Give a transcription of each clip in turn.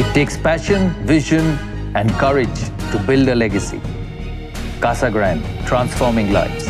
It takes passion, vision, and courage to build a legacy. Casa Grande, transforming lives.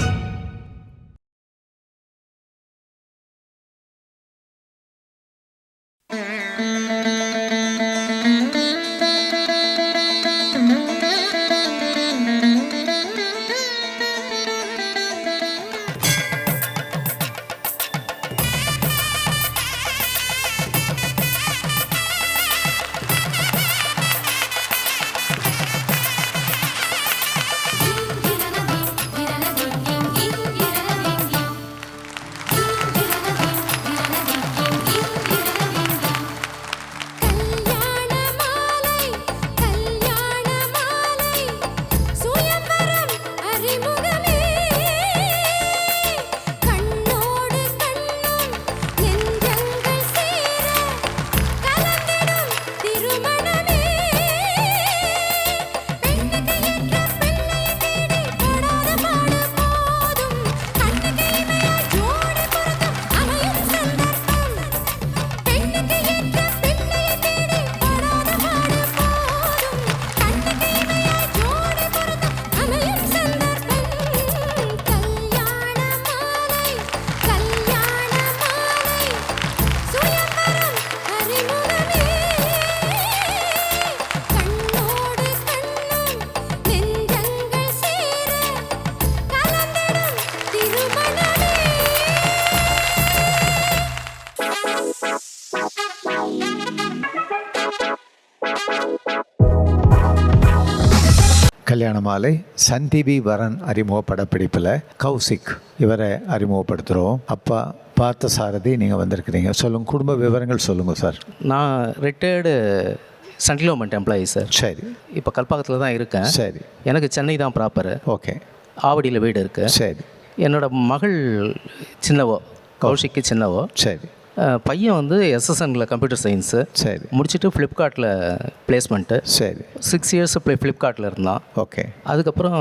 கல்யாண மாலை Sun TV வரன் அறிமுக படப்பிடிப்பில் கௌசிக் இவரை அறிமுகப்படுத்துகிறோம். அப்பா பார்த்தசாரதி, நீங்கள் வந்திருக்கிறீங்க. சொல்லுங்கள், குடும்ப விவரங்கள் சொல்லுங்கள் சார். நான் retired central government employee sir. சரி. இப்போ கல்பாக்கத்தில் தான் இருக்கேன். சரி. எனக்கு சென்னை தான் ப்ராப்பரு. ஓகே. ஆவடியில் வீடு இருக்குது. சரி. என்னோடய மகள் சின்னவோ, கௌஷிக்கு சின்னவோ. சரி. பையன் வந்து எஸ்எஸ்என்ல கம்ப்யூட்டர் சயின்ஸு. சரி. முடிச்சுட்டு ஃப்ளிப்கார்ட்டில் பிளேஸ்மெண்ட்டு. சரி. 6 இயர்ஸ் ஃப்ளிப்கார்ட்டில் இருந்தான். ஓகே. அதுக்கப்புறம்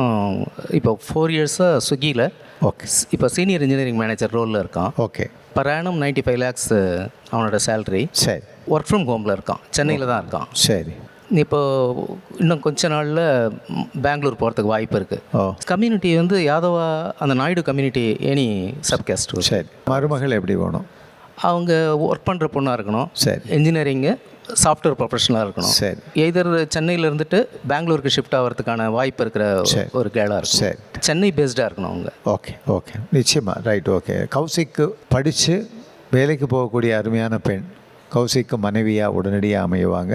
இப்போ 4 இயர்ஸாக ஸ்விக்கியில். ஓகே. இப்போ சீனியர் இன்ஜினியரிங் மேனேஜர் ரோலில் இருக்கான். ஓகே. பர் ஆனம் 95 lakhs அவனோட சேல்ரி. சரி. ஒர்க் ஃப்ரம் ஹோமில் இருக்கான், சென்னையில் தான் இருக்கான். சரி. இப்போ இன்னும் கொஞ்ச நாளில் பெங்களூர் போகிறதுக்கு வாய்ப்பு இருக்குது. கம்யூனிட்டி வந்து யாதவா, அந்த நாயுடு கம்யூனிட்டி, எனி சப்காஸ்ட். சரி. மருமகள் எப்படி வேணும்? அவங்க ஒர்க் பண்ணுற பொண்ணாக இருக்கணும். சரி. இன்ஜினியரிங்கு சாஃப்ட்வேர் ப்ரொஃபஷனலாக இருக்கணும். சரி. எதர் சென்னையில் இருந்துட்டு பெங்களூருக்கு ஷிஃப்ட் ஆகிறதுக்கான வாய்ப்பு இருக்கிற ஒரு கேளாக இருக்கும். சரி. சென்னை பேஸ்டாக இருக்கணும் அவங்க. ஓகே. ஓகே, நிச்சயமாக. ரைட். ஓகே. கௌசிக்கு படித்து வேலைக்கு போகக்கூடிய அருமையான பெண் கௌசிக்கு மனைவியாக உடனடியாக அமையுவாங்க.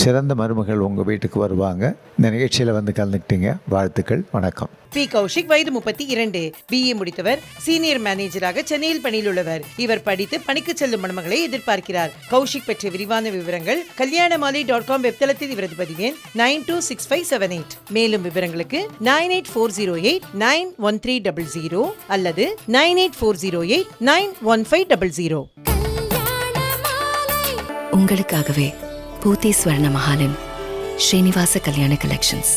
சிறந்த மருமகள் உங்கள் வீட்டுக்கு வருவாங்க. இந்த நிகழ்ச்சியில் வந்து கலந்துக்கிட்டீங்க, வாழ்த்துக்கள். வணக்கம். பி. கௌஷிக், வயது 32, BA முடித்தவர், சீனியர் மேனேஜராக சென்னையில் பணியில் உள்ளவர். இவர் படித்து பணிக்கு செல்லும் மணமகளை எதிர்பார்க்கிறார். கௌஷிக் பற்றிய விரிவான விவரங்கள் kalyanamali.com வெப்தளத்தில் இவரது பதிவு எண் 926578. மேலும் விவரங்களுக்கு 9840891300 அல்லது 9840891500. உங்களுக்காகவே பூத்தி ஸ்வர்ண மஹாலின் ஸ்ரீனிவாச கல்யாண கலெக்ஷன்ஸ்.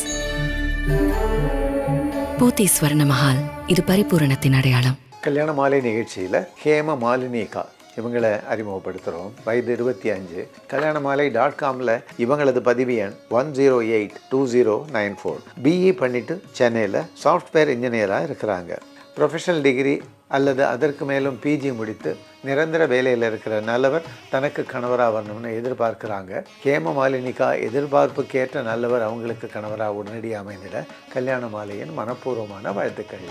பூத்தி ஸ்வர்ண மஹால், இது பரிபூரணத்தின் அடையாளம். கல்யாண மாலை நிகழ்ச்சியில் ஹேம மாலினிகா இவங்களை அறிமுகப்படுத்துகிறோம். வயது 25. கல்யாண மாலை .comல இவங்களது பதிவு எண் 1082094. BE பண்ணிட்டு சென்னையில் சாஃப்ட்வேர் இன்ஜினியராக இருக்கிறாங்க. ப்ரொஃபஷனல் டிகிரி அல்லது அதற்கு மேலும் PG முடித்து நிரந்தர வேலையில் இருக்கிற நல்லவர் தனக்கு கணவராக வரணும்னு எதிர்பார்க்குறாங்க. ஹேம மாலினிகா எதிர்பார்ப்புக்கேற்ற நல்லவர் அவங்களுக்கு கணவராக உடனடியாக அமைந்திட கல்யாண மாலையின் மனப்பூர்வமான வாழ்த்துக்கள்.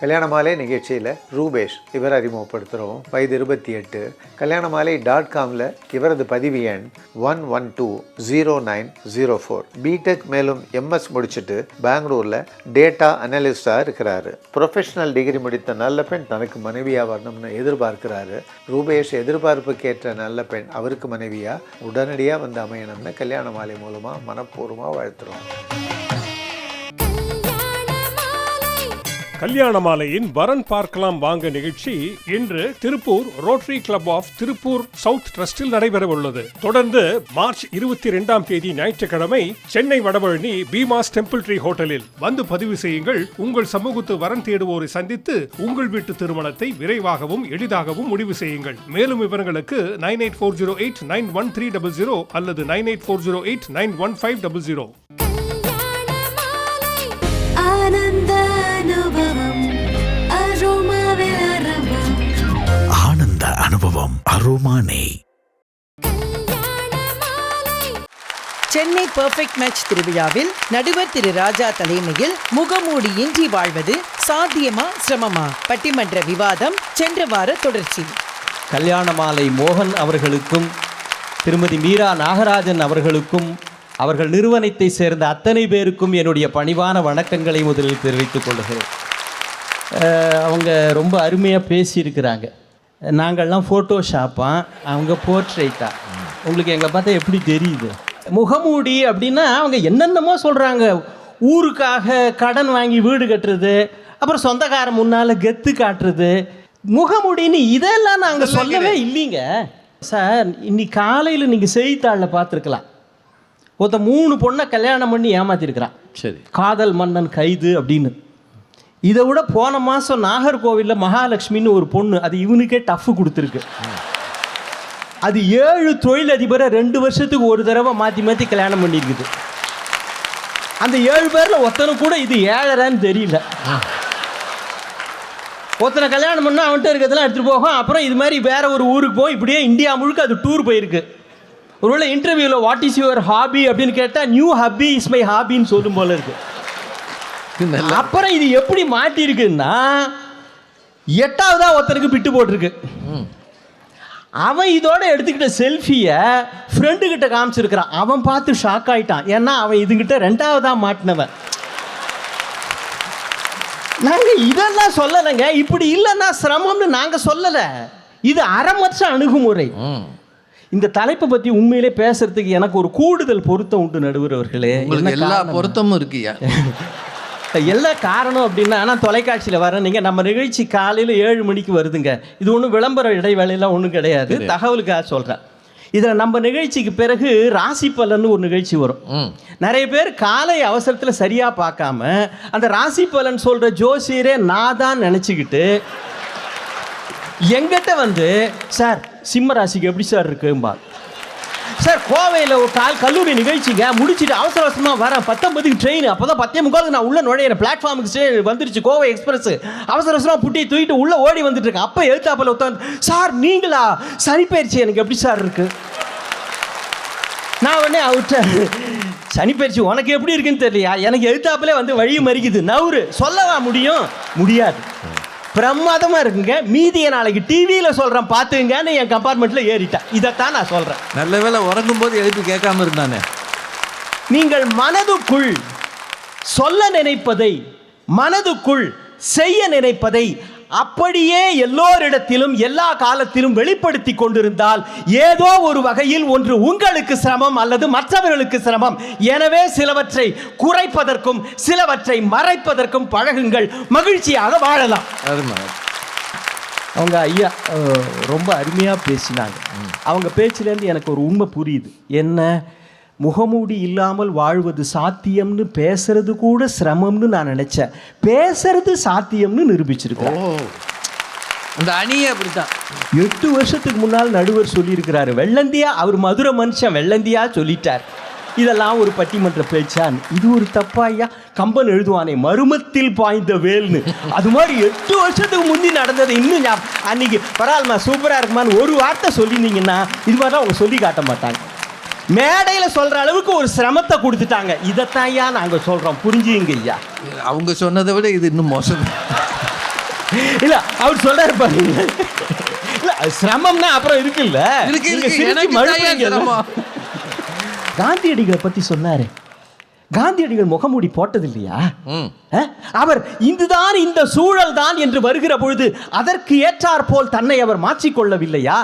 கல்யாண மாலை நிகழ்ச்சியில் ரூபேஷ் இவர் அறிமுகப்படுத்துகிறோம். வயது 28. கல்யாண மாலை .comல இவரது பதிவு எண் 1120904. பிடெக் மேலும் MS முடிச்சுட்டு பெங்களூரில் டேட்டா அனலிஸ்டாக இருக்கிறாரு. ப்ரொஃபஷனல் டிகிரி முடித்த நல்ல பெண் தனக்கு மனைவியாக வரணும்னு எதிர்பார்க்கிறாரு. ரூபேஷ் எதிர்பார்ப்புக்கேற்ற நல்ல பெண் அவருக்கு மனைவியாக உடனடியாக வந்து அமையணும்னு கல்யாண மாலை மூலமாக மனப்பூர்வமாக வாழ்த்துறோம். கல்யாண மாலையின் வரன் பார்க்கலாம் வாங்க நிகழ்ச்சி இன்று Tiruppur rotary club of Tiruppur south ட்ரஸ்டில் நடைபெற உள்ளது. தொடர்ந்து மார்ச் 22ஆம் தேதி ஞாயிற்றுக்கிழமை சென்னை வடபழனி பீமாஸ் டெம்பிள் ட்ரீ ஹோட்டலில் வந்து பதிவு செய்யுங்கள். உங்கள் சமூகத்து வரன் தேடுவோரை சந்தித்து உங்கள் வீட்டு திருமணத்தை விரைவாகவும் எளிதாகவும் முடிவு செய்யுங்கள். மேலும் விவரங்களுக்கு 9840891300 அல்லது 9840891500. ஆனந்த அனுபவம் அரோமானே. சென்னை பெர்ஃபெக்ட் மேட்ச் திருவிழாவில் நடுவர் திரு ராஜா தலைமையில் முகமூடியின்றி வாழ்வது சாத்தியமா சிரமமா பட்டிமன்ற விவாதம் சென்ற வார தொடர்ச்சி. கல்யாணமாலை மோகன் அவர்களுக்கும் திருமதி மீரா நாகராஜன் அவர்களுக்கும் அவர்கள் நிறுவனத்தை சேர்ந்த அத்தனை பேருக்கும் என்னுடைய பணிவான வணக்கங்களை முதலில் தெரிவித்துக் கொள்கிறேன். அவங்க ரொம்ப அருமையாக பேசியிருக்கிறாங்க. நாங்கள்லாம் ஃபோட்டோஷாப்பாக, அவங்க போர்ட்ரேட்டா. உங்களுக்கு எங்களை பார்த்தா எப்படி தெரியுது? முகமூடி அப்படின்னா அவங்க என்னென்னமோ சொல்கிறாங்க. ஊருக்காக கடன் வாங்கி வீடு கட்டுறது, அப்புறம் சொந்தக்காரன் முன்னால் கெத்து காட்டுறது, முகமூடின்னு இதெல்லாம் நாங்கள் சொல்லவே இல்லைங்க சார். இன்னைக்கு காலையில் நீங்கள் செய்தித்தாளில் பார்த்துருக்கலாம். ஒருத்த 3 பொண்ணை கல்யாணம் பண்ணி ஏமாத்திருக்கிறான். சரி, காதல் மன்னன் கைது அப்படின்னு. இதை விட போன மாதம் நாகர்கோவிலில் மகாலட்சுமின்னு ஒரு பொண்ணு, அது இவனுக்கே டஃப் கொடுத்துருக்கு. அது 7 தொழிலதிபரை 2 வருஷத்துக்கு ஒரு தடவை மாற்றி மாற்றி கல்யாணம் பண்ணியிருக்குது. அந்த 7 பேரில் ஒருத்தனை கூட இது 7.5 தெரியல. ஒருத்தனை கல்யாணம் பண்ணால் அவன்கிட்ட இருக்கிறதெல்லாம் எடுத்துகிட்டு போகும். அப்புறம் இது மாதிரி வேற ஒரு ஊருக்கு போய் இப்படியே இந்தியா முழுக்க அது டூர் போயிருக்கு. ஒருவேளை இன்டர்வியூவில் வாட் இஸ் யுவர் ஹாபி அப்படின்னு கேட்டால் நியூ ஹாபி இஸ் மை ஹாபின்னு சொல்லும் போல இருக்கு. அப்புறம் இது எப்படி மாட்டிருக்குன்னா 8ஆவதா ஒருத்தனுக்கு பிட்டு போட்டிருக்கு. அவன் இதோட எடுத்துக்கிட்ட செல்ஃபியை ஃப்ரெண்டுக்கிட்ட காமிச்சிருக்கிறான். அவன் பார்த்து ஷாக் ஆகிட்டான். ஏன்னா அவன் இதுங்கிட்ட 2ஆவதா மாட்டினவன். நாங்கள் இதெல்லாம் சொல்லலைங்க. இப்படி இல்லைன்னா சிரமம்னு நாங்கள் சொல்லலை. இது அறமற்ற அணுகுமுறை. இந்த தலைப்பை பற்றி உண்மையிலே பேசுறதுக்கு எனக்கு ஒரு கூடுதல் பொருத்தம் உண்டு நடுவர் அவர்களே. எல்லா பொருத்தமும் இருக்குயா. எல்லா காரணம் அப்படின்னா, நான் தொலைக்காட்சியில் வரேன். நீங்கள் நம்ம நிகழ்ச்சி காலையில் 7 மணிக்கு வருதுங்க. இது ஒன்றும் விளம்பர இடைவேளையெல்லாம் ஒன்றும் கிடையாது, தகவலுக்காக சொல்கிறேன். இதில் நம்ம நிகழ்ச்சிக்கு பிறகு ராசி பலன்னு ஒரு நிகழ்ச்சி வரும். நிறைய பேர் காலை அவசரத்தில் சரியாக பார்க்காம அந்த ராசி பலன் சொல்கிற ஜோசியரே நான் தான் நினச்சிக்கிட்டு எங்கிட்ட வந்து, சார் சிம்ம ராசிக்கு எப்படி சார் இருக்கும்பா. சார் கோவையில் ஒரு கல்லூரி நிகழ்ச்சிங்க முடிச்சுட்டு அவசர அவசரமாக வரேன். 19க்கு ட்ரெயின். அப்போ தான் 10:45 நான் உள்ளே நுழையிறேன். பிளாட்ஃபார்முக்கு வந்துருச்சு கோவை எக்ஸ்பிரஸ். அவசர அவசரமாக புட்டி தூக்கிட்டு உள்ளே ஓடி வந்துட்டு இருக்கேன். அப்போ எழுத்தாப்பில் உட்காந்து, சார் நீங்களா, சனிப்பயிற்சி எனக்கு எப்படி சார் இருக்கு. நான் உடனே அவர்கிட்ட, சனிப்பயிற்சி உனக்கு எப்படி இருக்குன்னு தெரியலையா, எனக்கு எழுத்தாப்பிலே வந்து வழி மறிக்குது, நவுறு சொல்லவா முடியும்? முடியாது. பிரமாதமாக இருக்குங்க. மீதியை நாளைக்கு டிவியில் சொல்கிறேன் பார்த்துங்கன்னு என் கம்பார்ட்மெண்ட்டில் ஏறிட்டேன். இதைத்தான் நான் சொல்கிறேன். நல்ல வேளை உறங்கும் போது எழுப்பி கேட்காம இருந்தானே. நீங்கள் மனதுக்குள் சொல்ல நினைப்பதை, மனதுக்குள் செய்ய நினைப்பதை அப்படியே எல்லோரிடத்திலும் எல்லா காலத்திலும் வெளிப்படுத்தி கொண்டிருந்தால் ஏதோ ஒரு வகையில் ஒன்று உங்களுக்கு சிரமம் அல்லது மற்றவர்களுக்கு சிரமம். எனவே சிலவற்றை குறைப்பதற்கும் சிலவற்றை மறைப்பதற்கும் பழகுங்கள். மகிழ்ச்சியாக வாழலாம். அவங்க ஐயா ரொம்ப அருமையாக பேசினாங்க. அவங்க பேச்சிலேருந்து எனக்கு ஒரு உண்மை புரியுது. என்ன, முகமூடி இல்லாமல் வாழ்வது சாத்தியம்னு பேசுறது கூட சிரமம்னு நான் நினைச்சேன். பேசுறது சாத்தியம்னு நிரூபிச்சிருக்கேன். அந்த அணியே அப்படித்தான். 8 வருஷத்துக்கு முன்னால் நடுவர் சொல்லியிருக்கிறாரு, வெள்ளந்தியா. அவர் மதுரை மனுஷன், வெள்ளந்தியா சொல்லிட்டார். இதெல்லாம் ஒரு பட்டிமன்ற பேச்சான். இது ஒரு தப்பாயா? கம்பன் எழுதுவானே, மருமத்தில் பாய்ந்த வேல்னு. அது மாதிரி 8 வருஷத்துக்கு முந்தி நடந்தது இன்னும் அன்னைக்கு பரவாயில்லமா சூப்பராக இருக்குமான்னு ஒரு வார்த்தை சொல்லியிருந்தீங்கன்னா இது மாதிரிலாம் அவங்க சொல்லி காட்ட மாட்டாங்க. மேடையில் சொல்ற அளவுக்கு ஒரு சிரமத்தை கொடுத்துட்டாங்க. இதைத்தான் ஐயா நாங்கள் சொல்றோம், புரிஞ்சுங்க ஐயா. அவங்க சொன்னதை விட இது இன்னும் மோசம். இல்ல அவர் சொல்றாரு பாருங்க, இல்ல சிரமம்னா அப்புறம் இருக்குல்ல. காந்தியடிகளை பத்தி சொன்னாரு. காந்தியடிகள் முகமூடி போட்டது இல்லையா? அவர் இதுதான் இந்த சூழல் தான் என்று வருகிற பொழுது அதற்கு ஏற்றாற் போல் தன்னை அவர் மாற்றிக்கொள்ளவில்லையா?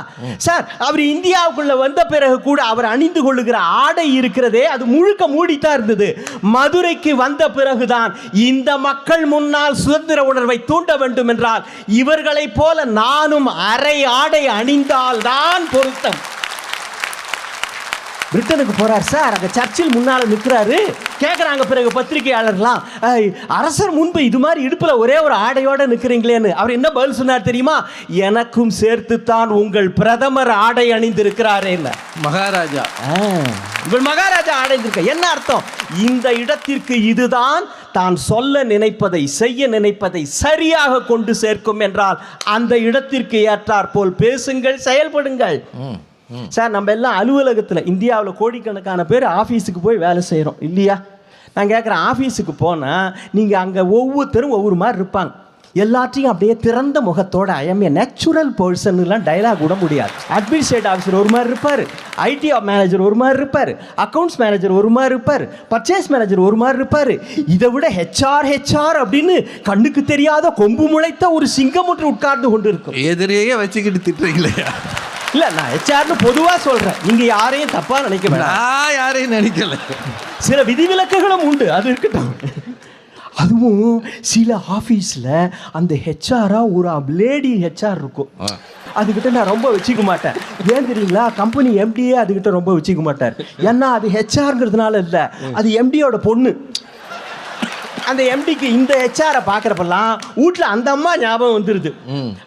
சார், அவர் இந்தியாவுக்குள்ள வந்த பிறகு கூட அவர் அணிந்து கொள்ளுகிற ஆடை இருக்கிறதே அது முழுக்க மூடித்தான் இருந்தது. மதுரைக்கு வந்த பிறகுதான் இந்த மக்கள் முன்னால் சுதந்திர உணர்வை தூண்ட வேண்டும் என்றால் இவர்களைப் போல நானும் அரை ஆடை அணிந்தால் தான் பொருத்தம். பிரிட்டனுக்கு போறார் சார், அங்கே சர்ச்சில் முன்னால் நிற்கிறாரு. கேட்குறாங்க பிறகு பத்திரிகையாளர்லாம், அரசர் முன்பு இது மாதிரி இடுப்பில் ஒரே ஒரு ஆடையோடு நிற்கிறீங்களேன்னு. அவர் என்ன பதில் சொன்னார் தெரியுமா? எனக்கும் சேர்த்துத்தான் உங்கள் பிரதமர் ஆடை அணிந்திருக்கிறாரே. மகாராஜா, உங்கள் மகாராஜா அடைந்திருக்க என்ன அர்த்தம்? இந்த இடத்திற்கு இதுதான் தான் சொல்ல நினைப்பதை செய்ய நினைப்பதை சரியாக கொண்டு சேர்க்கும் என்றால் அந்த இடத்திற்கு ஏற்றாற் போல் பேசுங்கள், செயல்படுங்கள். சார், நம்ம எல்லாம் அலுவலகத்தில் இந்தியாவில் கோடிக்கணக்கான பேர் ஆஃபீஸுக்கு போய் வேலை செய்கிறோம் இல்லையா? நான் கேட்குறேன், ஆஃபீஸுக்கு போனால் நீங்கள் அங்கே ஒவ்வொருத்தரும் ஒவ்வொரு மாதிரி இருப்பாங்க. எல்லாத்தையும் அப்படியே திறந்த முகத்தோட ஐஎம் ஏ நேச்சுரல் பர்சன்லாம் டைலாக் விட முடியாது. அட்மினிஸ்ட்ரேட்டிவ் ஆஃபீஸர் ஒரு மாதிரி இருப்பார், ஐடி மேனேஜர் ஒரு மாதிரி இருப்பார், அக்கௌண்ட்ஸ் மேனேஜர் ஒரு மாதிரி இருப்பார், பர்ச்சேஸ் மேனேஜர் ஒரு மாதிரி இருப்பார். இதை விட ஹெச்ஆர் அப்படின்னு கண்ணுக்கு தெரியாத கொம்பு முளைத்த ஒரு சிங்கம் ஒன்று உட்கார்ந்து கொண்டு இருக்கும். எதிரையே வச்சுக்கிட்டு திட்டுறீங்களே. இல்லை, நான் ஹெச்ஆர்னு பொதுவாக சொல்கிறேன், நீங்கள் யாரையும் தப்பாக நினைக்க வேண்டாம். நான் யாரையும் நினைக்கல. சில விதிவிலக்குகளும் உண்டு, அது இருக்கட்டும். அதுவும் சில ஆஃபீஸில் அந்த ஹெச்ஆராக ஒரு லேடி ஹெச்ஆர் இருக்கும். அதுக்கிட்ட நான் ரொம்ப வச்சுக்க மாட்டேன். ஏன் தெரியுங்களா? கம்பெனி எம்டியே அதுக்கிட்ட ரொம்ப வச்சுக்க மாட்டார். ஏன்னா அது ஹெச்ஆருங்கிறதுனால இல்லை, அது எம்டியோட பொண்ணு. அந்த எம்டிக்கு இந்த ஹெச்ஆரை பார்க்குறப்பெல்லாம் வீட்டில் அந்த அம்மா ஞாபகம் வந்துடுது.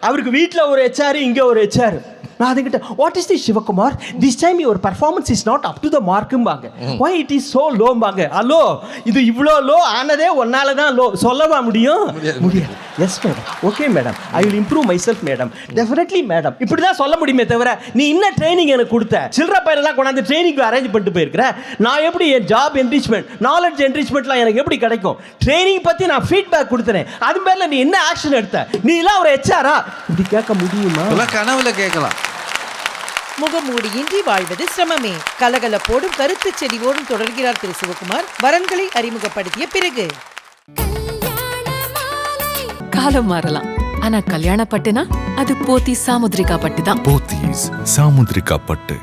அவருக்கு வீட்டில் ஒரு ஹெச்ஆர், இங்கே ஒரு ஹெச்ஆர். நான் அதுக்கிட்ட, what is the Sivakumar, this time your performance is not up to the மார்க்கும்பாங்க. ஒய் இட் இஸ் ஸோ லோம்பாங்க. ஹலோ, இது இவ்வளோ லோ ஆனதே ஒன்னால தான் லோ சொல்லவா முடியும்? முடியாது. Yes madam, okay madam, I will improve my self madam, definitely madam, இப்படி தான் சொல்ல முடியுமே தவிர நீ இன்னும் ட்ரைனிங் எனக்கு கொடுத்த சில்லற பயிரெல்லாம் கொண்டாந்து ட்ரைனிங் அரேஞ்ச் பண்ணிட்டு போயிருக்கிறேன். நான் எப்படி என் ஜாப் என்ரிச்மெண்ட், நாலேஜ் என்ரிச்மெண்ட்லாம் எனக்கு எப்படி கிடைக்கும்? ட்ரைனிங் பற்றி நான் ஃபீட்பேக் கொடுத்தேன், அது மேலே நீ என்ன ஆக்ஷன் எடுத்த? நீ எல்லாம் ஒரு ஹெச்ஆரா? இப்படி கேட்க முடியுமா? கனவுல கேட்கலாம். முகமூடியின்றி வாழ்வது சிரமமே. கலகலப்போடும் கருத்து செறிவோடும் தொடர்கிறார் திரு சிவகுமார் வரன்களை அறிமுகப்படுத்திய பிறகு. காலம் மாறலாம், ஆனா கல்யாண பட்டுனா அது போத்தீஸ் சாமுத்ரிகா பட்டு தான். போத்தீஸ் சாமுத்ரிகா பட்டு.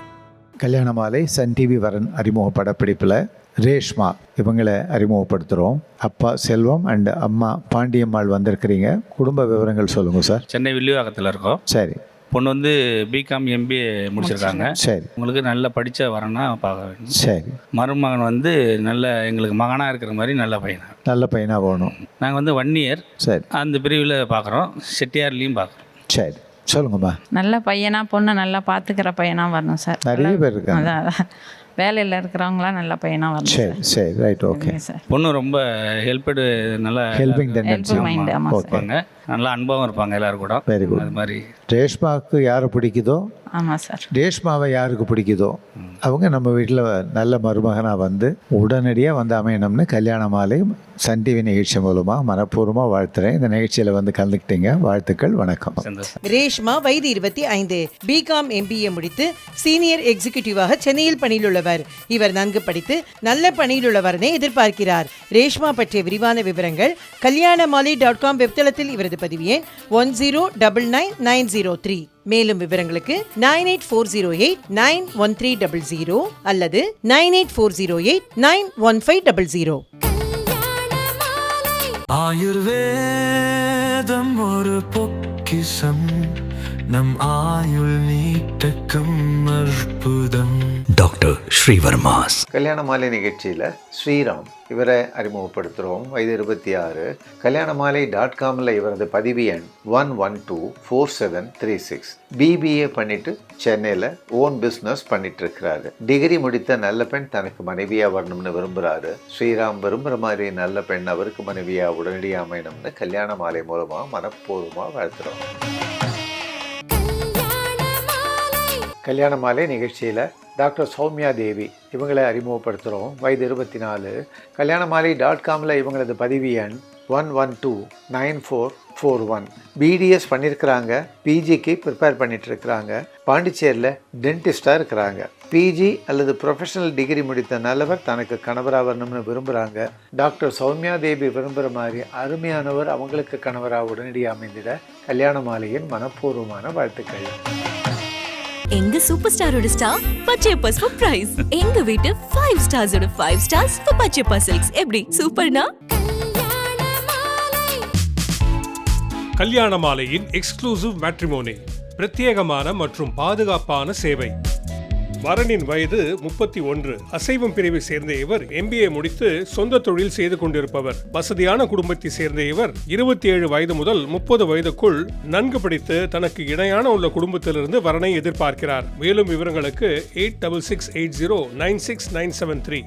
கல்யாண மாலை சன் டிவி வரன் அறிமுக படப்பிடிப்பில் ரேஷ்மா இவங்களை அறிமுகப்படுத்துகிறோம். அப்பா செல்வம் அண்ட் அம்மா பாண்டியம்மாள் வந்திருக்கிறீங்க. குடும்ப விவரங்கள் சொல்லுங்கள் சார். சென்னை வில்லிவாக்கத்தில் இருக்கோம். சரி. பொண்ணு வந்து பிகாம் எம்பிஏ முடிச்சிருக்காங்க. சரி. உங்களுக்கு நல்ல படித்த வரனா பார்க்க வேண்டும். சரி. மருமகன் வந்து நல்ல எங்களுக்கு மகனாக இருக்கிற மாதிரி நல்ல பையனா, நல்ல பையனாக போகணும். நாங்கள் வந்து 1 இயர் சரி அந்த பிரிவில் பார்க்குறோம், செட்டியார்லேயும் பார்க்குறோம். சரி, சொல்லுங்கம்மா. நல்ல பையனா, பொண்ணை நல்லா பார்த்துக்கிற பையனாக வரணும் சார். நிறைய பேர் இருக்காங்க. அதான் வேலையில் இருக்கிறவங்களாம் நல்ல பையனாக வரணும். சரி சரி, ரைட், ஓகே சார். பொண்ணு ரொம்ப ஹெல்ப்படு, நல்லா ஹெல்பிங் டெண்டன்சி மைண்டு. ஆமாம் சார். இருப்பாங்க, நல்லா அனுபவம் இருப்பாங்க எல்லாரும் கூட. Very good. அது மாதிரி ரேஷ்மாவுக்கு யாரை பிடிக்குதோ, ஆமாம் சார், ரேஷ்மாவை யாருக்கு பிடிக்குதோ அவங்க நம்ம வீட்டில் நல்ல மருமகனாக வந்து உடனடியாக வந்து அமையணும்னு கல்யாண மாலை சன் டிவி நிகழ்ச்சி மூலமாக மனப்பூர்வமாக வாழ்த்துறேன். இந்த நிகழ்ச்சியில் வந்து கலந்துக்கிட்டீங்க, வாழ்த்துக்கள், வணக்கம். ரேஷ்மா வயது 25, பிகாம் எம்பிஏ முடித்து சீனியர் எக்ஸிகியூட்டிவாக சென்னையில் பணியில் உள்ளவர். இவர் நன்கு படித்து நல்ல பணியில் உள்ளவரனை எதிர்பார்க்கிறார். ரேஷ்மா பற்றிய விரிவான விவரங்கள் kalyanamali.com வெப்தளத்தில் இவரது பதிவு எண் 10999903. மேலும் விவரங்களுக்கு 9840891300 அல்லது 9840891500. ஆயுர்வேதம் ஒரு பொக்கிஷம், நம் ஆயுள் நீட்டக்கும் அற்புதம். டாக்டர் ஸ்ரீவர்மாஸ். கல்யாண மாலை நிகழ்ச்சியில் ஸ்ரீராம் இவரை அறிமுகப்படுத்துகிறோம். வயது 26. kalyanamali.comல இவரது பதிவு எண் 1124736. பிபிஏ பண்ணிட்டு சென்னையில் ஓன் பிஸ்னஸ் பண்ணிட்டு இருக்கிறாரு. டிகிரி முடித்த நல்ல பெண் தனக்கு மனைவியாக வரணும்னு விரும்புகிறாரு. ஸ்ரீராம் விரும்புகிற மாதிரி நல்ல பெண் அவருக்கு மனைவியாக உடனடியாக அமையணும்னு கல்யாண மாலை மூலமாக மனப்பூர்வமாக வாழ்த்துறோம். கல்யாண மாலை நிகழ்ச்சியில் டாக்டர் சௌமியா தேவி இவங்களை அறிமுகப்படுத்துகிறோம். வயது 24. kalyanamali.comல இவங்களது பதிவு எண் 1129441. பிடிஎஸ் பண்ணியிருக்கிறாங்க, பிஜிக்கு ப்ரிப்பேர் பண்ணிட்டு இருக்கிறாங்க, பாண்டிச்சேரியில் டென்டிஸ்டாக இருக்கிறாங்க. பிஜி அல்லது ப்ரொஃபஷனல் டிகிரி முடித்த நல்லவர் தனக்கு கணவராக வரணும்னு விரும்புகிறாங்க. டாக்டர் சௌமியா தேவி விரும்புகிற மாதிரி அருமையானவர் அவங்களுக்கு கணவராக உடனடியாக அமைந்திட கல்யாண மாலையின் மனப்பூர்வமான வாழ்த்துக்கள். எங்க சூப்பர் ஸ்டாரோட ஸ்டார் பச்சையப்பா சர்ப்ரைஸ். எங்க வீட்டு 5 ஸ்டார்ஸோட 5 ஸ்டார்ஸ் for பச்சையப்பா சில்க்ஸ். எப்படி சூப்பர்னா? கல்யாண மாலையின் எக்ஸ்க்ளூசிவ் மேட்ரிமோனி, பிரத்யேகமான மற்றும் பாதுகாப்பான சேவை. வரனின் வயது 31. அசைவம் பிரிவை சேர்ந்த இவர் MBA முடித்து சொந்த தொழில் செய்து கொண்டிருப்பவர். வசதியான குடும்பத்தை சேர்ந்த இவர் 27 வயது முதல் 30 வயதுக்குள் நன்கு படித்து தனக்கு இணையான உள்ள குடும்பத்திலிருந்து வரனை எதிர்பார்க்கிறார். மேலும் விவரங்களுக்கு 8668096973.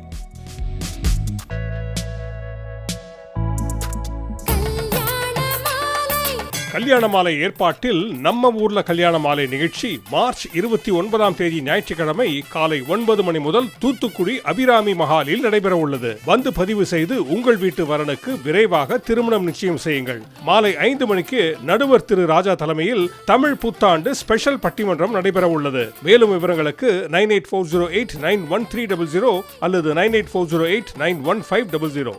கல்யாண மாலை ஏற்பாட்டில் நம்ம ஊர்ல கல்யாண மாலை நிகழ்ச்சி மார்ச் 29ஆம் தேதி ஞாயிற்றுக்கிழமை காலை 9 மணி முதல் தூத்துக்குடி அபிராமி மஹாலில் நடைபெற உள்ளது. வந்து பதிவு செய்து உங்கள் வீட்டு வரனுக்கு விரைவாக திருமணம் நிச்சயம் செய்யுங்கள். மாலை 5 மணிக்கு நடுவர் திரு ராஜா தலைமையில் தமிழ் புத்தாண்டு ஸ்பெஷல் பட்டிமன்றம் நடைபெற உள்ளது. மேலும் விவரங்களுக்கு 9840891300 அல்லது 9840891500.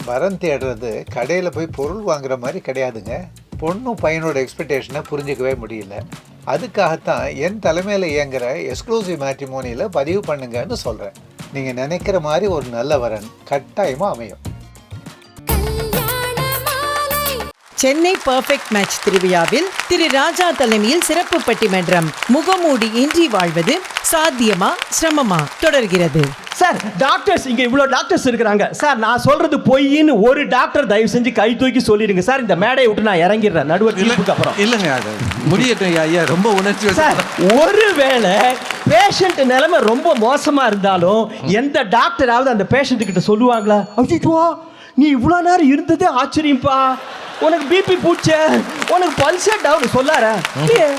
வரன் தேடுறது கடையில் போய் பொருள் வாங்குற மாதிரி கிடையாதுங்க. பொண்ணும் பையனோட எக்ஸ்பெக்டேஷனை புரிஞ்சிக்கவே முடியல. அதுக்காகத்தான் என் தலைமையில் இயங்குகிற எக்ஸ்க்ளூசிவ் மேட்ரிமோனியில் பதிவு பண்ணுங்கன்னு சொல்கிறேன். நீங்கள் நினைக்கிற மாதிரி ஒரு நல்ல வரன் கட்டாயமாக அமையும். சென்னை பர்ஃபெக்ட் மேட்ச் திருவிழாவில் திரு ராஜா தலைமையில் சிறப்பு பட்டிமன்றம் முகமூடி இன்றி வாழ்வது சாத்தியமா சிரமமா தொடர்கிறது. சார், டாக்டர்ஸ் இங்க இவ்வளோ டாக்டர்ஸ் இருக்கிறாங்க சார். நான் சொல்றது பொய்ன்னு ஒரு டாக்டர் தயவு செஞ்சு கை தூக்கி சொல்லிடுங்க சார். இந்த மேடையை விட்டு நான் இறங்கிடுறேன் நடுவர் தீர்ப்புக்கு அப்புறம். இல்லைங்க, அது முடியட்டும் ஐயா. ரொம்ப உணர்ச்சி சார், ஒருவேளை பேஷண்ட் நிலைமை ரொம்ப மோசமா இருந்தாலும் எந்த டாக்டராவது அந்த பேஷண்ட் கிட்ட சொல்லுவாங்களா, அச்சோ நீ இவ்வளோ நேரம் இருந்ததே ஆச்சரியம்பா, உனக்கு பிபி பூச்சே, உனக்கு பல்சே டவுன் சொல்லார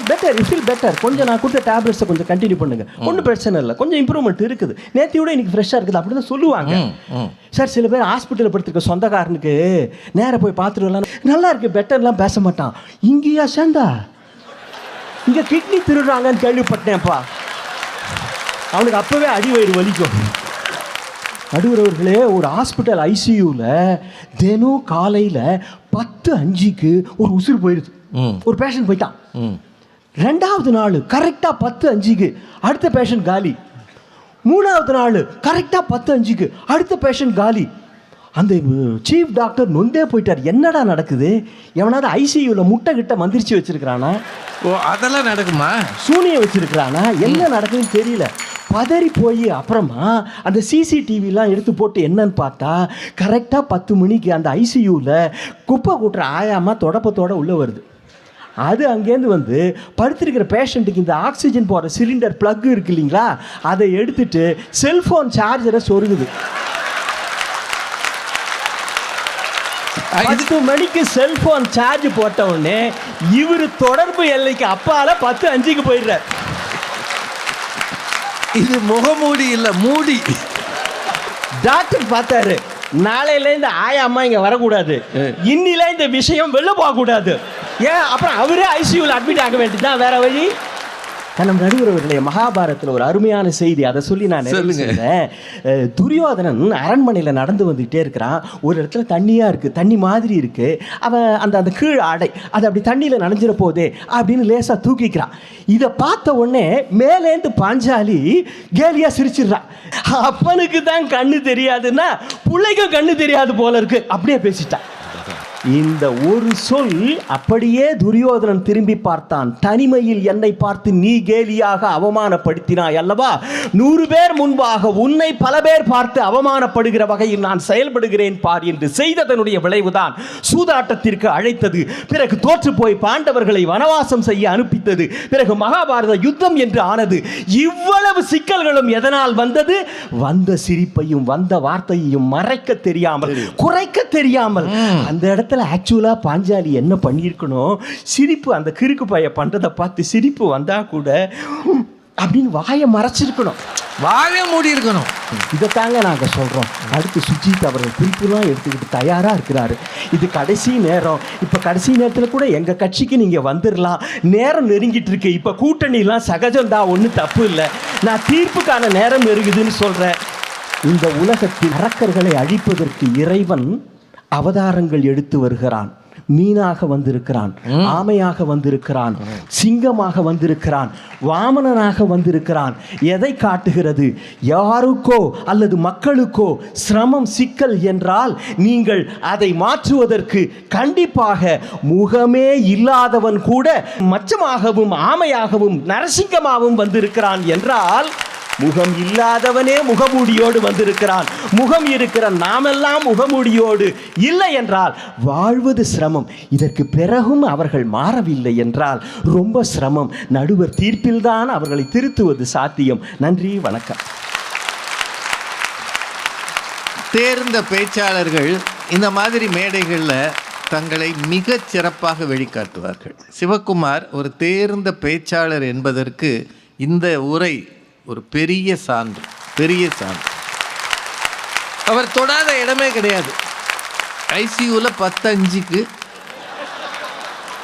பெட்டர், யூ ஃபீல் பெட்டர், கொஞ்சம் நான் கொடுத்த டேப்லெட்ஸை கொஞ்சம் கண்டினியூ பண்ணுங்க, ஒன்றும் பிரச்சனை இல்லை, கொஞ்சம் இம்ப்ரூவ்மெண்ட் இருக்குது, நேற்று விட இன்னைக்கு ஃப்ரெஷ்ஷாக இருக்குது அப்படி தான் சொல்லுவாங்க. சார், சில பேர் ஹாஸ்பிட்டலில் படுத்துருக்க சொந்தக்காரனுக்கு நேராக போய் பார்த்துட்டு வரலாம், நல்லா இருக்கு பெட்டர்லாம் பேச மாட்டான். இங்கேயா சேர்ந்தா இங்கே கிட்னி திருடுறாங்கன்னு கேள்விப்பட்டேன்ப்பா, அவனுக்கு அப்போவே அடி வயிறு வலிக்கும். நடுவரவர்களே, ஒரு ஹாஸ்பிட்டல் ஐசியூவில் தினம் காலையில் 10:05 ஒரு உசுறு போயிடுது. ஒரு பேஷண்ட் போயிட்டான். 2வது நாள் கரெக்டாக 10:05 அடுத்த பேஷண்ட் காலி. 3வது நாள் கரெக்டாக 10:05 அடுத்த பேஷண்ட் காலி. அந்த சீஃப் டாக்டர் நொந்தே போயிட்டார். என்னடா நடக்குது? எவனாவது ஐசியூவில் முட்டை கிட்ட மந்திரிச்சு வச்சிருக்கிறானா? ஓ, அதெல்லாம் நடக்குமா? சூனியம் வச்சிருக்கிறானா? என்ன நடக்குதுன்னு தெரியல. பதறி போய் அப்புறமா அந்த சிசிடிவிலாம் எடுத்து போட்டு என்னன்னு பார்த்தா கரெக்டாக 10 மணிக்கு அந்த ஐசியூவில் குப்பை கூட்டுற ஆயாமா தொடப்பத்தோடு உள்ளே வருது. அது அங்கேருந்து வந்து படுத்திருக்கிற பேஷண்ட்டுக்கு இந்த ஆக்சிஜன் போகிற சிலிண்டர் ப்ளக் இருக்கு இல்லைங்களா, அதை எடுத்துட்டு செல்ஃபோன் சார்ஜரை சொருகுது. 10 மணிக்கு செல்ஃபோன் சார்ஜ் போட்ட உடனே இவர் தொடர்பு எல்லைக்கு அப்பால 10:05 போயிடுறார். இது முகமூடி இல்லை, மூடி. டாக்டர் பார்த்தாரு, நாளையில இந்த ஆயாம்மா இங்க வரக்கூடாது, இன்னில இந்த விஷயம் வெளில போகக்கூடாது. ஏன் அப்புறம் அவரே ஐசியூவில் அட்மிட் ஆக வேண்டியதுதான், வேற வழி. நம்ம நடுவரவர்களே, மகாபாரத்தில் ஒரு அருமையான செய்தி, அதை சொல்லி நான் சொல்லுங்க. துரியோதனன் அரண்மனையில் நடந்து வந்துகிட்டே இருக்கிறான். ஒரு இடத்துல தண்ணியாக இருக்குது, தண்ணி மாதிரி இருக்குது. அவன் அந்த கீழ் ஆடை அது அப்படி தண்ணியில் நனைஞ்சிட போதே அப்படின்னு லேசாக தூக்கிக்கிறான். இதை பார்த்த உடனே மேலேந்து பாஞ்சாலி கேலியாக சிரிச்சிடுறான். அப்பனுக்கு தான் கண்ணு தெரியாதுன்னா பிள்ளைக்கும் கண்ணு தெரியாது போல இருக்கு, அப்படியே பேசிட்டான். இந்த ஒரு சொல் அப்படியே துரியோதனன் திரும்பி பார்த்தான். தனிமையில் என்னை பார்த்து நீ கேலியாக அவமானப்படுத்தினாய் அல்லவா, 100 பேர் முன்பாக உன்னை பல பேர் பார்த்து அவமானப்படுகிற வகையில் நான் செயல்படுகிறேன் பார் என்று செய்ததனுடைய விளைவுதான் சூதாட்டத்திற்கு அழைத்தது. பிறகு தோற்று போய் பாண்டவர்களை வனவாசம் செய்ய அனுப்பித்தது. பிறகு மகாபாரத யுத்தம் என்று ஆனது. இவ்வளவு சிக்கல்களும் எதனால் வந்தது? வந்த சிரிப்பையும் வந்த வார்த்தையையும் மறைக்க தெரியாமல், குறைக்க தெரியாமல். அந்த இடத்துல ஆக்சுவலா பாஞ்சாலி என்ன பண்ணியிருக்கணும், சிரிப்பு அந்த கிறுக்கு பைய பண்றதை பார்த்து சிரிப்பு வந்தா கூட அப்படின்னு வாயை மறைச்சிருக்கணும். வாழ மூடி இருக்கணும். இதைத்தாங்க நாங்கள் சொல்கிறோம். அடுத்து சுஜித் அவர்கள் குறிப்புலாம் எடுத்துக்கிட்டு தயாராக இருக்கிறாரு. இது கடைசி நேரம். இப்போ கடைசி நேரத்தில் கூட எங்கள் கட்சிக்கு நீங்கள் வந்துடலாம். நேரம் நெருங்கிட்டு இருக்கு. இப்போ கூட்டணிலாம் சகஜம்தான், ஒன்றும் தப்பு இல்லை. நான் தீர்ப்புக்கான நேரம் நெருங்குதுன்னு சொல்கிறேன். இந்த உலகத்தில் அரக்கர்களை அழிப்பதற்கு இறைவன் அவதாரங்கள் எடுத்து வருகிறான். மீனாக வந்திருக்கிறான், ஆமையாக வந்திருக்கிறான், சிங்கமாக வந்திருக்கிறான், வாமனனாக வந்திருக்கிறான். எதை காட்டுகிறது? யாருக்கோ அல்லது மக்களுக்கோ சிரமம் சிக்கல் என்றால் நீங்கள் அதை மாற்றுவதற்கு கண்டிப்பாக முகமே இல்லாதவன் கூட மச்சமாகவும் ஆமையாகவும் நரசிங்கமாகவும் வந்திருக்கிறான் என்றால் முகம் இல்லாதவனே முகமூடியோடு வந்திருக்கிறான். முகம் இருக்கிற நாமெல்லாம் முகமூடியோடு இல்லை என்றால் வாழ்வது சிரமம். இதற்கு பிறகும் அவர்கள் மாறவில்லை என்றால் ரொம்ப சிரமம். நடுவர் தீர்ப்பில்தான் அவர்களை திருத்துவது சாத்தியம். நன்றி, வணக்கம். தேர்ந்த பேச்சாளர்கள் இந்த மாதிரி மேடைகளில் தங்களை மிகச் சிறப்பாக வெளிக்காட்டுவார்கள். சிவகுமார் ஒரு தேர்ந்த பேச்சாளர் என்பதற்கு இந்த உரை ஒரு பெரிய சான்று, பெரிய சான்று. அவர் தொடாத இடமே கிடையாது. ஐசியூவில் 10:05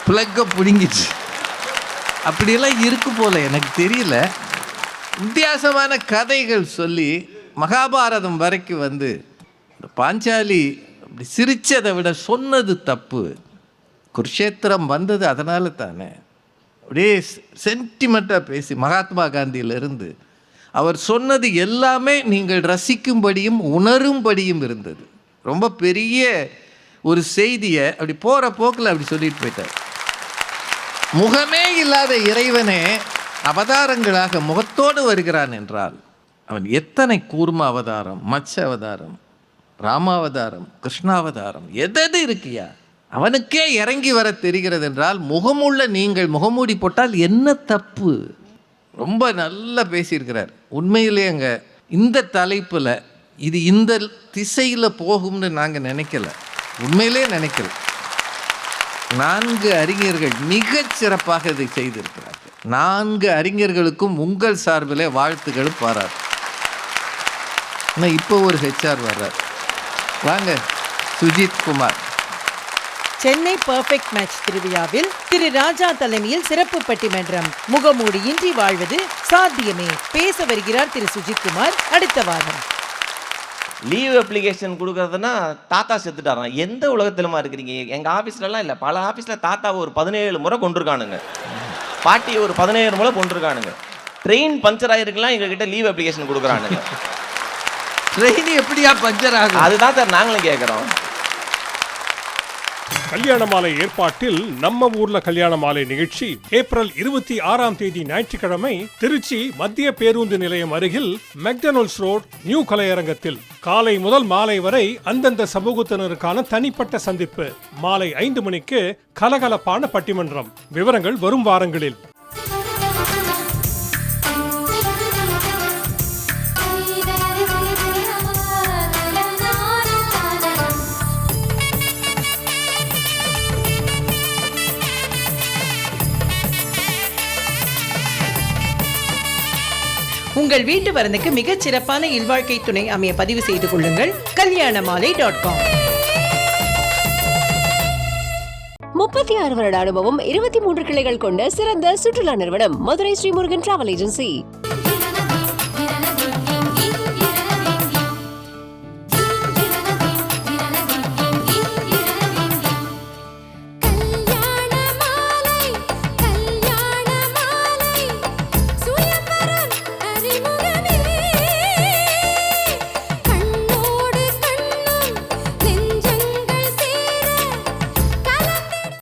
பிளக்கை பிடுங்கிச்சு. அப்படியெல்லாம் இருக்கு போல, எனக்கு தெரியல. வித்தியாசமான கதைகள் சொல்லி மகாபாரதம் வரைக்கும் வந்து இந்த பாஞ்சாலி அப்படி சிரிச்சதை விட சொன்னது தப்பு. குருஷேத்திரம் வந்தது அதனால தானே. அப்படியே சென்டிமெண்ட்டாக பேசி மகாத்மா காந்தியிலிருந்து அவர் சொன்னது எல்லாமே நீங்கள் ரசிக்கும்படியும் உணரும்படியும் இருந்தது. ரொம்ப பெரிய ஒரு செய்தியை அப்படி போகிற போக்கில் அப்படி சொல்லிட்டு போயிட்டார். முகமே இல்லாத இறைவனே அவதாரங்களாக முகத்தோடு வருகிறான் என்றால் அவன் எத்தனை கூர்ம அவதாரம், மச்ச அவதாரம், ராமாவதாரம், கிருஷ்ணாவதாரம், எது இருக்கியா? அவனுக்கே இறங்கி வர தெரிகிறது என்றால் முகமுள்ள நீங்கள் முகமூடி போட்டால் என்ன தப்பு? ரொம்ப நல்லா பேசியிருக்கிறார். உண்மையிலேங்க இந்த தலைப்பில் இது இந்த திசையில் போகும்னு நாங்கள் நினைக்கல, உண்மையிலே நினைக்கல. 4 அறிஞர்கள் மிகச் சிறப்பாக இதை செய்திருக்கிறார்கள். 4 அறிஞர்களுக்கும் உங்கள் சார்பில் வாழ்த்துக்களும் பாராட்டு. ஆனால் இப்போ ஒரு ஹெச்ஆர் வர்றார். வாங்க, சுஜித் குமார். சென்னை பர்ஃபெக்ட் மேட்ச் திருவிழாவில் திரு ராஜா தலைமையில் சிறப்பு பட்டிமன்றம். முகமூடியின்றி வாழ்வது சாத்தியமே. பேச வருகிறார் திரு சுஜித்குமார். அடுத்த வாரம் லீவ் அப்ளிகேஷன் கொடுக்கறதுனா தாத்தா செத்துட்டாராம். எந்த உலகத்திலுமா இருக்கிறீங்க? எங்கள் ஆஃபீஸ்லலாம் இல்லை, பல ஆஃபீஸில் தாத்தாவை ஒரு 17 முறை கொண்டிருக்கானுங்க, பாட்டியை ஒரு 17 முறை கொண்டிருக்கானுங்க. ட்ரெயின் பஞ்சர் ஆகிருக்கலாம், எங்ககிட்ட லீவ் அப்ளிகேஷன் கொடுக்குறானுங்க. ட்ரெயின் எப்படியா பஞ்சர் ஆகும்? அதுதான் சார் நாங்களும் கேட்குறோம். கல்யாண மாலை ஏற்பாட்டில் நம்ம ஊர்ல கல்யாண மாலை நிகழ்ச்சி ஏப்ரல் 26ஆம் தேதி ஞாயிற்றுக்கிழமை திருச்சி மத்திய பேருந்து நிலையம் அருகில் மெக்டொனால்ட்ஸ் ரோட் நியூ கலையரங்கத்தில் காலை முதல் மாலை வரை அந்தந்த சமூகத்தினருக்கான தனிப்பட்ட சந்திப்பு. மாலை 5 மணிக்கு கலகலப்பான பட்டிமன்றம். விவரங்கள் வரும் வாரங்களில். உங்கள் வீட்டு வரனுக்கு மிகச் சிறப்பான இல்வாழ்க்கை துணை அமைய பதிவு செய்து கொள்ளுங்கள். kalyanamaalai.com. 36 வருட அனுபவம், 23 கிளைகள் கொண்ட சிறந்த சுற்றுலா நிறுவனம் மதுரை ஸ்ரீமுருகன் டிராவல் ஏஜென்சி.